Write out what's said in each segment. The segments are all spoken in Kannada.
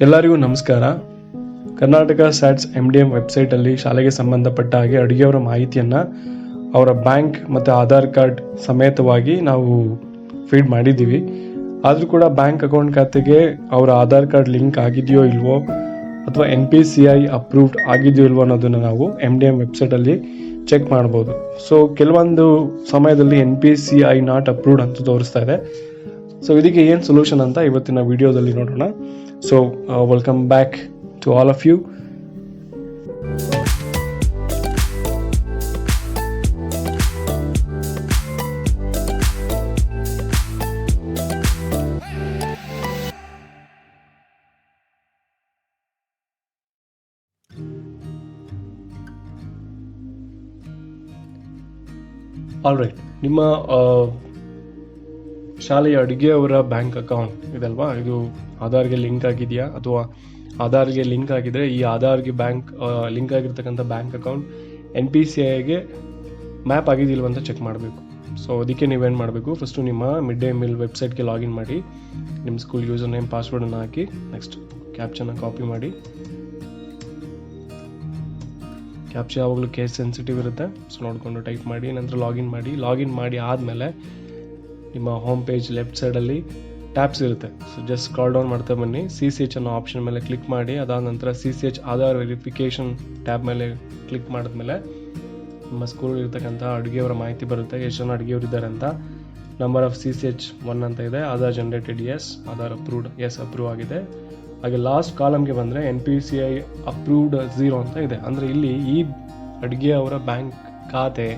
ಎಲ್ಲರಿಗೂ ನಮಸ್ಕಾರ. ಕರ್ನಾಟಕ ಸ್ಯಾಟ್ಸ್ MDM ವೆಬ್ಸೈಟಲ್ಲಿ ಶಾಲೆಗೆ ಸಂಬಂಧಪಟ್ಟ ಹಾಗೆ ಅಡುಗೆಯವರ ಮಾಹಿತಿಯನ್ನು ಅವರ ಬ್ಯಾಂಕ್ ಮತ್ತು ಆಧಾರ್ ಕಾರ್ಡ್ ಸಮೇತವಾಗಿ ನಾವು ಫೀಡ್ ಮಾಡಿದ್ದೀವಿ. ಆದರೂ ಕೂಡ ಬ್ಯಾಂಕ್ ಅಕೌಂಟ್ ಖಾತೆಗೆ ಅವರ ಆಧಾರ್ ಕಾರ್ಡ್ ಲಿಂಕ್ ಆಗಿದೆಯೋ ಇಲ್ವೋ ಅಥವಾ NPCI ಅಪ್ರೂವ್ಡ್ ಆಗಿದೆಯೋ ಇಲ್ವೋ ಅನ್ನೋದನ್ನು ನಾವು MDM ವೆಬ್ಸೈಟಲ್ಲಿ ಚೆಕ್ ಮಾಡ್ಬೋದು. ಸೊ ಕೆಲವೊಂದು ಸಮಯದಲ್ಲಿ NPCI ನಾಟ್ ಅಪ್ರೂವ್ಡ್ ಅಂತ ತೋರಿಸ್ತಾ ಇದೆ. ಸೊ ಇದಕ್ಕೆ ಏನು ಸೊಲ್ಯೂಷನ್ ಅಂತ ಇವತ್ತಿನ ವಿಡಿಯೋದಲ್ಲಿ ನೋಡೋಣ. So welcome back to all of you. All right, ನಿಮ್ಮ ಶಾಲೆಯ ಅಡುಗೆಯವರ ಬ್ಯಾಂಕ್ ಅಕೌಂಟ್ ಇದಲ್ವಾ, ಇದು ಆಧಾರ್ಗೆ ಲಿಂಕ್ ಆಗಿದೆಯಾ ಅಥವಾ ಆಧಾರ್ಗೆ ಲಿಂಕ್ ಆಗಿದ್ರೆ ಈ ಆಧಾರ್ಗೆ ಬ್ಯಾಂಕ್ ಲಿಂಕ್ ಆಗಿರ್ತಕ್ಕಂಥ ಬ್ಯಾಂಕ್ ಅಕೌಂಟ್ NPCIಗೆ ಮ್ಯಾಪ್ ಆಗಿದಿಲ್ವ ಅಂತ ಚೆಕ್ ಮಾಡಬೇಕು. ಸೊ ಅದಕ್ಕೆ ನೀವೇನು ಮಾಡಬೇಕು, ಫಸ್ಟು ನಿಮ್ಮ ಮಿಡ್ ಡೇ ಮೀಲ್ ವೆಬ್ಸೈಟ್ಗೆ ಲಾಗಿನ್ ಮಾಡಿ, ನಿಮ್ಮ ಸ್ಕೂಲ್ ಯೂಸರ್ ನೇಮ್ ಪಾಸ್ವರ್ಡನ್ನು ಹಾಕಿ, ನೆಕ್ಸ್ಟ್ ಕ್ಯಾಪ್ಚನ್ನ ಕಾಪಿ ಮಾಡಿ. ಕ್ಯಾಪ್ಚಾ ಯಾವಾಗಲೂ ಕೇಸ್ ಸೆನ್ಸಿಟಿವ್ ಇರುತ್ತೆ, ಸೊ ನೋಡಿಕೊಂಡು ಟೈಪ್ ಮಾಡಿ, ನಂತರ ಲಾಗಿನ್ ಮಾಡಿ ಆದಮೇಲೆ ನಿಮ್ಮ ಹೋಮ್ ಪೇಜ್ ಲೆಫ್ಟ್ ಸೈಡಲ್ಲಿ ಟ್ಯಾಬ್ಸ್ ಇರುತ್ತೆ. ಸೊ ಜಸ್ಟ್ ಸ್ಕ್ರಾಲ್ ಡೌನ್ ಮಾಡ್ತಾ ಬನ್ನಿ, CCH ಅನ್ನೋ ಆಪ್ಷನ್ ಮೇಲೆ ಕ್ಲಿಕ್ ಮಾಡಿ. ಅದಾದ ನಂತರ CCH ಆಧಾರ್ ವೆರಿಫಿಕೇಷನ್ ಟ್ಯಾಬ್ ಮೇಲೆ ಕ್ಲಿಕ್ ಮಾಡಿದ್ಮೇಲೆ ನಿಮ್ಮ ಸ್ಕೂಲ್ ಇರ್ತಕ್ಕಂಥ ಅಡುಗೆಯವರ ಮಾಹಿತಿ ಬರುತ್ತೆ, ಎಷ್ಟು ಜನ ಅಡುಗೆಯವರು ಇದ್ದಾರೆ ಅಂತ. ನಂಬರ್ ಆಫ್ CCH 1 ಅಂತ ಇದೆ, Aadhaar generated yes, Aadhaar approved yes, approve ಆಗಿದೆ. ಹಾಗೆ ಲಾಸ್ಟ್ ಕಾಲಮ್ಗೆ ಬಂದರೆ NPCI ಅಪ್ರೂವ್ಡ್ 0 ಅಂತ ಇದೆ. ಅಂದರೆ ಇಲ್ಲಿ ಈ ಅಡುಗೆಯವರ ಬ್ಯಾಂಕ್ ಖಾತೆ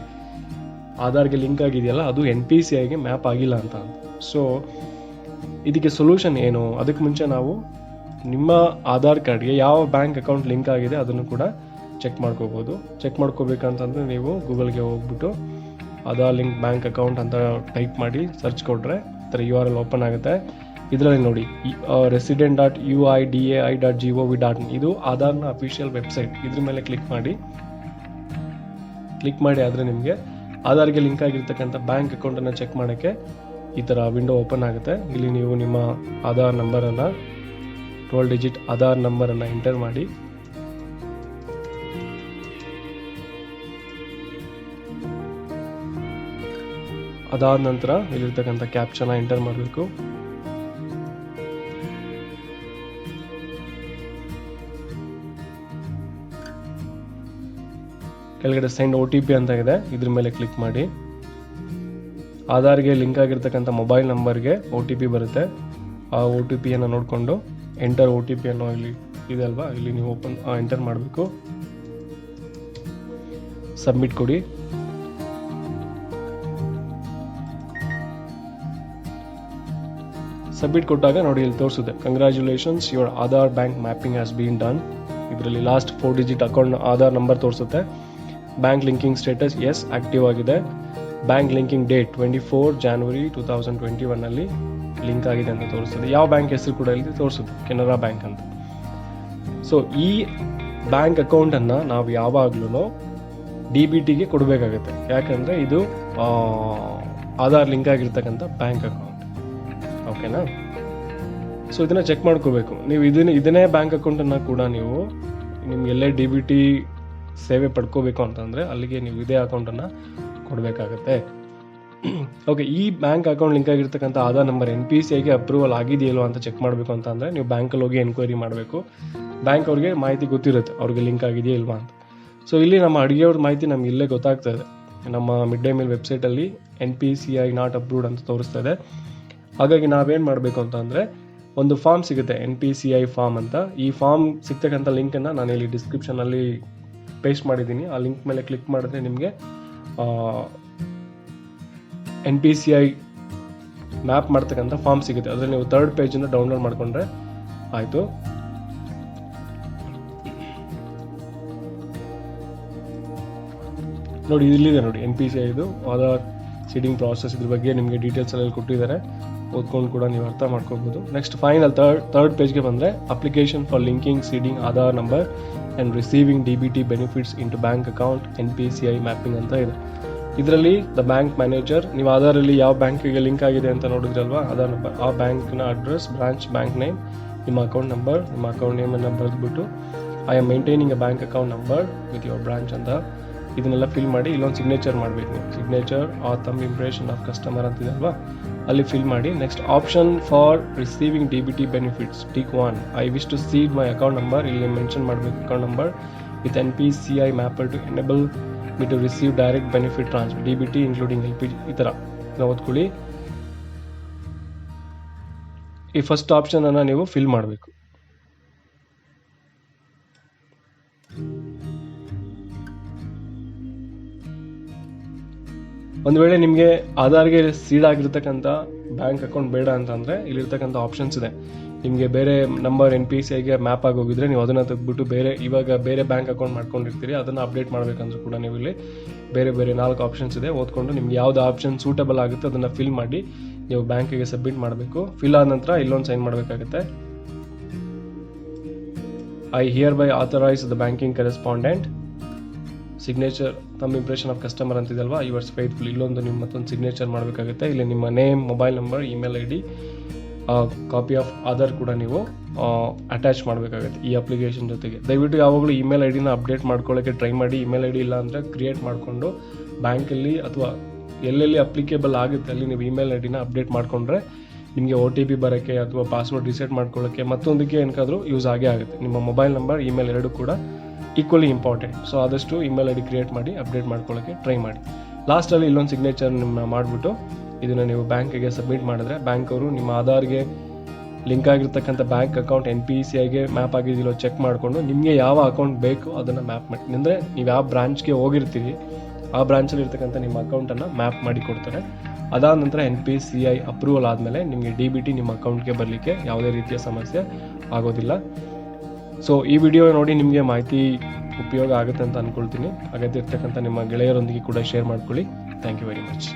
ಆಧಾರ್ಗೆ ಲಿಂಕ್ ಆಗಿದೆಯಲ್ಲ, ಅದು NPCIಗೆ ಮ್ಯಾಪ್ ಆಗಿಲ್ಲ ಅಂತ. ಸೊ ಇದಕ್ಕೆ ಸೊಲ್ಯೂಷನ್ ಏನು? ಅದಕ್ಕೆ ಮುಂಚೆ ನಾವು ನಿಮ್ಮ ಆಧಾರ್ ಕಾರ್ಡ್ಗೆ ಯಾವ ಬ್ಯಾಂಕ್ ಅಕೌಂಟ್ ಲಿಂಕ್ ಆಗಿದೆ ಅದನ್ನು ಕೂಡ ಚೆಕ್ ಮಾಡ್ಕೋಬೋದು. ಚೆಕ್ ಮಾಡ್ಕೋಬೇಕಂತಂದರೆ ನೀವು ಗೂಗಲ್ಗೆ ಹೋಗ್ಬಿಟ್ಟು ಆಧಾರ್ ಲಿಂಕ್ ಬ್ಯಾಂಕ್ ಅಕೌಂಟ್ ಅಂತ ಟೈಪ್ ಮಾಡಿ ಸರ್ಚ್ ಕೊಟ್ಟರೆ ಈ ಥರ URL ಓಪನ್ ಆಗುತ್ತೆ. ಇದರಲ್ಲಿ ನೋಡಿ resident.uidai.gov.in ಇದು ಆಧಾರ್ನ ಅಫಿಷಿಯಲ್ ವೆಬ್ಸೈಟ್. ಇದ್ರ ಮೇಲೆ ಕ್ಲಿಕ್ ಮಾಡಿ ಆದರೆ ನಿಮಗೆ ಆಧಾರ್ಗೆ ಲಿಂಕ್ ಆಗಿರ್ತಕ್ಕಂಥ ಬ್ಯಾಂಕ್ ಅಕೌಂಟನ್ನು ಚೆಕ್ ಮಾಡೋಕ್ಕೆ ಈ ಥರ ವಿಂಡೋ ಓಪನ್ ಆಗುತ್ತೆ. ಇಲ್ಲಿ ನೀವು ನಿಮ್ಮ ಆಧಾರ್ ನಂಬರನ್ನು 12 ಡಿಜಿಟ್ ಆಧಾರ್ ನಂಬರನ್ನು ಎಂಟರ್ ಮಾಡಿ, ಅದಾದ ನಂತರ ಇಲ್ಲಿರ್ತಕ್ಕಂಥ ಕ್ಯಾಪ್ಚನ್ನ ಎಂಟರ್ ಮಾಡಬೇಕು. ಕೆಳಗಡೆ ಸೆಂಡ್ OTP ಅಂತ ಇದೆ, ಇದ್ರ ಮೇಲೆ ಕ್ಲಿಕ್ ಮಾಡಿ. ಆಧಾರ್ಗೆ ಲಿಂಕ್ ಆಗಿರ್ತಕ್ಕಂಥ ಮೊಬೈಲ್ ನಂಬರ್ಗೆ OTP ಬರುತ್ತೆ. ಆ OTPಯನ್ನು ನೋಡಿಕೊಂಡು ಎಂಟರ್ OTP ಅನ್ನೋ ಇಲ್ಲಿ ಇದೆ ಅಲ್ವಾ, ಇಲ್ಲಿ ನೀವು ಎಂಟರ್ ಮಾಡಬೇಕು. ಸಬ್ಮಿಟ್ ಕೊಡಿ. ಸಬ್ಮಿಟ್ ಕೊಟ್ಟಾಗ ನೋಡಿ ಇಲ್ಲಿ ತೋರಿಸುತ್ತೆ, congratulations, your Aadhaar bank mapping has been done. ಇದರಲ್ಲಿ last 4 digit account Aadhaar number ತೋರಿಸುತ್ತೆ. Bank linking status is active ಆಗಿದೆ. ಬ್ಯಾಂಕ್ ಲಿಂಕಿಂಗ್ ಡೇಟ್ 24 ಜನವರಿ 2021 ಲಿಂಕ್ ಆಗಿದೆ ಅಂತ ತೋರಿಸ್ತದೆ. ಯಾವ ಬ್ಯಾಂಕ್ ಹೆಸರು ಕೂಡ ಇಲ್ಲಿ ತೋರಿಸುತ್ತೆ, ಕೆನರಾ ಬ್ಯಾಂಕ್ ಅಂತ. ಸೊ ಈ ಬ್ಯಾಂಕ್ ಅಕೌಂಟನ್ನು ನಾವು ಯಾವಾಗಲೂ DBTಗೆ ಕೊಡಬೇಕಾಗುತ್ತೆ, ಯಾಕಂದರೆ ಇದು ಆಧಾರ್ ಲಿಂಕ್ ಆಗಿರ್ತಕ್ಕಂಥ ಬ್ಯಾಂಕ್ ಅಕೌಂಟ್. ಓಕೆನಾ? ಸೊ ಇದನ್ನು ಚೆಕ್ ಮಾಡ್ಕೋಬೇಕು. ನೀವು ಇದನ್ನೇ ಬ್ಯಾಂಕ್ ಅಕೌಂಟನ್ನು ಕೂಡ ನೀವು ನಿಮ್ಗೆ ಎಲ್ಲೇ DBT ಸೇವೆ ಪಡ್ಕೋಬೇಕು ಅಂತಂದರೆ ಅಲ್ಲಿಗೆ ನೀವು ಇದೇ ಅಕೌಂಟನ್ನು ಕೊಡಬೇಕಾಗತ್ತೆ. ಓಕೆ, ಈ ಬ್ಯಾಂಕ್ ಅಕೌಂಟ್ ಲಿಂಕ್ ಆಗಿರ್ತಕ್ಕಂಥ ಆಧಾರ್ ನಂಬರ್ NPCIಗೆ ಅಪ್ರೂವಲ್ ಆಗಿದೆಯಲ್ಲೋ ಅಂತ ಚೆಕ್ ಮಾಡಬೇಕು ಅಂತ ಅಂದರೆ ನೀವು ಬ್ಯಾಂಕಲ್ಲಿ ಹೋಗಿ ಎನ್ಕ್ವೈರಿ ಮಾಡಬೇಕು. ಬ್ಯಾಂಕ್ ಅವ್ರಿಗೆ ಮಾಹಿತಿ ಗೊತ್ತಿರುತ್ತೆ ಅವ್ರಿಗೆ ಲಿಂಕ್ ಆಗಿದೆಯಾ ಇಲ್ವಾ ಅಂತ. ಸೊ ಇಲ್ಲಿ ನಮ್ಮ ಅಡುಗೆಯವ್ರ ಮಾಹಿತಿ ನಮ್ಗೆ ಇಲ್ಲೇ ಗೊತ್ತಾಗ್ತಾ ಇದೆ. ನಮ್ಮ ಮಿಡ್ ಡೇ ಮೀಲ್ ವೆಬ್ಸೈಟಲ್ಲಿ NPCI ನಾಟ್ ಅಪ್ರೂವ್ಡ್ ಅಂತ ತೋರಿಸ್ತಾ ಇದೆ. ಹಾಗಾಗಿ ನಾವೇನು ಮಾಡಬೇಕು ಅಂತ ಅಂದರೆ ಒಂದು ಫಾರ್ಮ್ ಸಿಗುತ್ತೆ, NPCI ಫಾರ್ಮ್ ಅಂತ. ಈ ಫಾರ್ಮ್ ಸಿಗ್ತಕ್ಕಂಥ ಲಿಂಕನ್ನು ನಾನು ಇಲ್ಲಿ ಡಿಸ್ಕ್ರಿಪ್ಷನಲ್ಲಿ ಪೇಸ್ಟ್ ಮಾಡಿದ್ದೀನಿ. ಆ ಲಿಂಕ್ ಮೇಲೆ ಕ್ಲಿಕ್ ಮಾಡಿದ್ರೆ ನಿಮಗೆ NPCI ಮ್ಯಾಪ್ ಮಾಡ್ತಕ್ಕಂಥ ಫಾರ್ಮ್ ಸಿಗುತ್ತೆ. ಅದರಲ್ಲಿ ನೀವು 3rd ಪೇಜಿಂದ ಡೌನ್ಲೋಡ್ ಮಾಡಿಕೊಂಡ್ರೆ ಆಯಿತು. ನೋಡಿ ಇಲ್ಲಿದೆ ನೋಡಿ NPCI ಇದು ಆಧಾರ್ ಸೀಡಿಂಗ್ ಪ್ರಾಸೆಸ್, ಇದ್ರ ಬಗ್ಗೆ ನಿಮಗೆ ಡೀಟೇಲ್ಸ್ ಎಲ್ಲ ಕೊಟ್ಟಿದ್ದಾರೆ, ಓದ್ಕೊಂಡು ಕೂಡ ನೀವು ಅರ್ಥ ಮಾಡ್ಕೋಬೋದು. ನೆಕ್ಸ್ಟ್ ಫೈನಲ್ ಥರ್ಡ್ ಪೇಜ್ಗೆ ಬಂದರೆ application for linking seeding Aadhaar number and receiving DBT benefits into bank account NPCI mapping ಅಂತ ಇದೆ. ಇದರಲ್ಲಿ ದ ಬ್ಯಾಂಕ್ ಮ್ಯಾನೇಜರ್, ನೀವು ಆಧಾರಲ್ಲಿ ಯಾವ ಬ್ಯಾಂಕಿಗೆ ಲಿಂಕ್ ಆಗಿದೆ ಅಂತ ನೋಡಿದ್ರಲ್ವಾ, ಆಧಾರ್ ನಂಬರ್, ಆ ಬ್ಯಾಂಕ್ನ ಅಡ್ರೆಸ್, ಬ್ರಾಂಚ್, ಬ್ಯಾಂಕ್ ನೇಮ್ ನಿಮ್ಮ ಅಕೌಂಟ್ ನಂಬರ್, ನಿಮ್ಮ ಅಕೌಂಟ್ ನೇಮನ್ನು ಬರೆದ್ಬಿಟ್ಟು I am maintaining a bank account number with your branch ಅಂತ ಇದನ್ನೆಲ್ಲ ಫಿಲ್ ಮಾಡಿ ಇಲ್ಲೊಂದು ಸಿಗ್ನೇಚರ್ ಮಾಡಬೇಕು ನೀವು. Signature or thumb impression of customer ಅಂತಿದೆ ಅಲ್ವಾ, ಅಲ್ಲಿ ಫಿಲ್ ಮಾಡಿ. Next option for receiving DBT benefits tick 1. I wish to seed my account number, ಇಲ್ಲಿ ಮೆನ್ಷನ್ ಮಾಡಬೇಕು account number with NPCI mapper to enable me to receive direct benefit transfer DBT including LPG. ಈ ಥರ ಓದ್ಕೊಳ್ಳಿ. ಈ ಫಸ್ಟ್ ಆಪ್ಷನ್ ಅನ್ನು ನೀವು ಫಿಲ್ ಮಾಡಬೇಕು. ಒಂದು ವೇಳೆ ನಿಮಗೆ ಆಧಾರ್ಗೆ ಸೀಡ್ ಆಗಿರ್ತಕ್ಕಂಥ ಬ್ಯಾಂಕ್ ಅಕೌಂಟ್ ಬೇಡ ಅಂತಂದರೆ ಇಲ್ಲಿರ್ತಕ್ಕಂಥ ಆಪ್ಷನ್ಸ್ ಇದೆ. ನಿಮಗೆ ಬೇರೆ ನಂಬರ್ NPCIಗೆ ಮ್ಯಾಪ್ ಆಗಿ ಹೋಗಿದ್ರೆ ನೀವು ಅದನ್ನು ತೆಗೆದ್ಬಿಟ್ಟು ಇವಾಗ ಬೇರೆ ಬ್ಯಾಂಕ್ ಅಕೌಂಟ್ ಮಾಡ್ಕೊಂಡಿರ್ತೀರಿ, ಅದನ್ನು ಅಪ್ಡೇಟ್ ಮಾಡಬೇಕಂದ್ರೂ ಕೂಡ ನೀವು ಇಲ್ಲಿ ಬೇರೆ 4 ಆಪ್ಷನ್ಸ್ ಇದೆ. ಓದ್ಕೊಂಡು ನಿಮ್ಗೆ ಯಾವ್ದು ಆಪ್ಷನ್ ಸೂಟಬಲ್ ಆಗುತ್ತೆ ಅದನ್ನು ಫಿಲ್ ಮಾಡಿ ನೀವು ಬ್ಯಾಂಕಿಗೆ ಸಬ್ಮಿಟ್ ಮಾಡಬೇಕು. ಫಿಲ್ ಆದ ನಂತರ ಇಲ್ಲೊಂದು ಸೈನ್ ಮಾಡಬೇಕಾಗುತ್ತೆ. I hereby authorise the banking correspondent, signature thumb impression of customer ಅಂತಿದಲ್ವಾ, ಯುವರ್ಸ್ ಫೇತ್ಫುಲ್, ಇಲ್ಲೊಂದು ನಿಮ್ಮ ಮತ್ತೊಂದು ಸಿಗ್ನೇಚರ್ ಮಾಡಬೇಕಾಗುತ್ತೆ. ಇಲ್ಲಿ ನಿಮ್ಮ name, mobile number, email ID, copy of Aadhaar ಕೂಡ ನೀವು ಅಟ್ಯಾಚ್ ಮಾಡಬೇಕಾಗುತ್ತೆ ಈ ಅಪ್ಲಿಕೇಶನ್ ಜೊತೆಗೆ. ದಯವಿಟ್ಟು ಯಾವಾಗಲೂ ಇಮೇಲ್ ID ಅಪ್ಡೇಟ್ ಮಾಡ್ಕೊಳ್ಳೋಕ್ಕೆ ಟ್ರೈ ಮಾಡಿ. ಇಮೇಲ್ ID ಇಲ್ಲ ಅಂದರೆ ಕ್ರಿಯೇಟ್ ಮಾಡಿಕೊಂಡು ಬ್ಯಾಂಕಲ್ಲಿ ಅಥವಾ ಎಲ್ಲೆಲ್ಲಿ ಅಪ್ಲಿಕೇಬಲ್ ಆಗುತ್ತೆ ಅಲ್ಲಿ ನೀವು ಇಮೇಲ್ ID ಅಪ್ಡೇಟ್ ಮಾಡಿಕೊಂಡ್ರೆ ನಿಮಗೆ OTP ಬರೋಕ್ಕೆ ಅಥವಾ ಪಾಸ್ವರ್ಡ್ ರಿಸೆಟ್ ಮಾಡ್ಕೊಳ್ಳೋಕ್ಕೆ ಮತ್ತೊಂದಕ್ಕೆ ಏನಕ್ಕಾದರೂ ಯೂಸ್ ಆಗೇ ಆಗುತ್ತೆ. ನಿಮ್ಮ ಮೊಬೈಲ್ ನಂಬರ್, ಇಮೇಲ್ ಎರಡೂ ಕೂಡ ಈಕ್ವಲಿ ಇಂಪಾರ್ಟೆಂಟ್. ಸೊ ಆದಷ್ಟು ಇಮೇಲ್ ID ಕ್ರಿಯೇಟ್ ಮಾಡಿ ಅಪ್ಡೇಟ್ ಮಾಡ್ಕೊಳ್ಳೋಕ್ಕೆ ಟ್ರೈ ಮಾಡಿ. ಲಾಸ್ಟಲ್ಲಿ ಇಲ್ಲೊಂದು ಸಿಗ್ನೇಚರ್ ನಿಮ್ಮ ಮಾಡಿಬಿಟ್ಟು ಇದನ್ನು ನೀವು ಬ್ಯಾಂಕಿಗೆ ಸಬ್ಮಿಟ್ ಮಾಡಿದ್ರೆ ಬ್ಯಾಂಕ್ ಅವರು ನಿಮ್ಮ ಆಧಾರ್ಗೆ ಲಿಂಕ್ ಆಗಿರ್ತಕ್ಕಂಥ ಬ್ಯಾಂಕ್ ಅಕೌಂಟ್ NPCIಗೆ ಮ್ಯಾಪ್ ಆಗಿದೆಯೋ ಚೆಕ್ ಮಾಡಿಕೊಂಡು ನಿಮಗೆ ಯಾವ ಅಕೌಂಟ್ ಬೇಕು ಅದನ್ನು ಮ್ಯಾಪ್ ಮಾಡಿ, ಅಂದರೆ ನೀವು ಯಾವ ಬ್ರಾಂಚ್ಗೆ ಹೋಗಿರ್ತೀರಿ ಆ ಬ್ರಾಂಚಲ್ಲಿ ಇರ್ತಕ್ಕಂಥ ನಿಮ್ಮ ಅಕೌಂಟನ್ನು ಮ್ಯಾಪ್ ಮಾಡಿ ಕೊಡ್ತಾರೆ. ಅದಾದ ನಂತರ NPCI ಅಪ್ರೂವಲ್ ಆದಮೇಲೆ ನಿಮಗೆ DBT ನಿಮ್ಮ ಅಕೌಂಟ್ಗೆ ಬರಲಿಕ್ಕೆ ಯಾವುದೇ ರೀತಿಯ ಸಮಸ್ಯೆ ಆಗೋದಿಲ್ಲ. ಸೊ ಈ ವಿಡಿಯೋ ನೋಡಿ ನಿಮಗೆ ಮಾಹಿತಿ ಉಪಯೋಗ ಆಗುತ್ತೆ ಅಂತ ಅಂದ್ಕೊಳ್ತೀನಿ. ಅಗತ್ಯ ಇರ್ತಕ್ಕಂಥ ನಿಮ್ಮ ಗೆಳೆಯರೊಂದಿಗೆ ಕೂಡ ಶೇರ್ ಮಾಡ್ಕೊಳ್ಳಿ. Thank you very much.